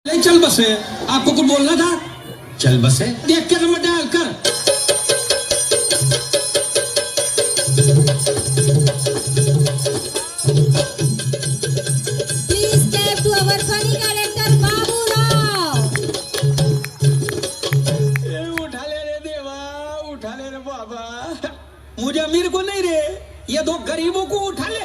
नहीं चल बस है, आपको कुछ बोलना था। चल बस है, देख के नंबर डाल कर। Please clap to our funny character Babu Rao. उठा ले रे देवा, उठा ले रे बाबा। मुझे अमीर को नहीं रे, ये दो गरीबों को उठा ले।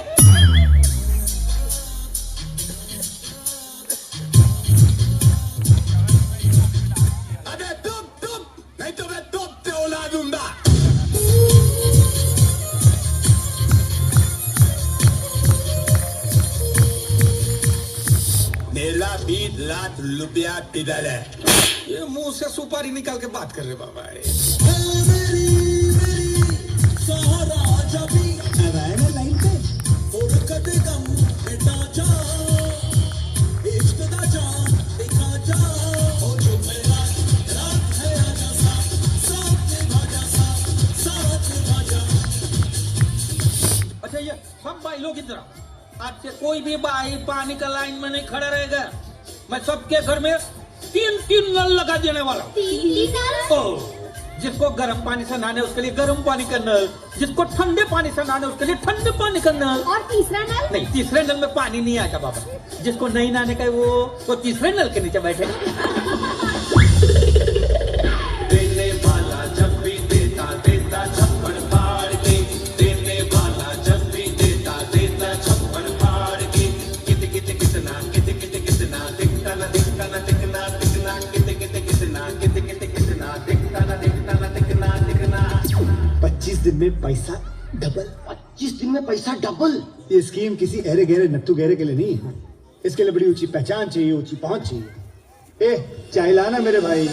मेरा 20 लाख रुपया किधर है? ये मुंह से सुपारी निकाल के बात कर रहे बाबा। अच्छा ये सब भाई लोग इधर आओ। आज से कोई भी भाई पानी का लाइन में नहीं खड़ा रहेगा। मैं सबके घर में 3 नल लगा देने वाला हूँ। जिसको गर्म पानी से नहाने उसके लिए गर्म पानी का नल, जिसको ठंडे पानी से नहाने उसके लिए ठंडे पानी का नल। और तीसरा नल? नहीं, तीसरे नल में पानी नहीं आएगा बाबा। जिसको नहीं नहाने का वो तीसरे नल के नीचे बैठेगा। देने वाला जब भी देता देता छप्पड़ फाड़ के, देने वाला जब भी देता देता छप्पड़ फाड़ के। कित कित कितना कित कित कितना दिखता ना दिखता ना दिखना दिखना कित कित कितना कित कित कितना दिखता ना दिखता ना दिखना दिखना। 25 दिन में पैसा डबल। 25 दिन में पैसा डबल। ये स्कीम किसी अहरे गहरे नत्थु गहरे के लिए नहीं है। इसके लिए बड़ी ऊंची पहचान चाहिए, ऊंची पहुंच चाहिए। चाय लाना मेरे भाई।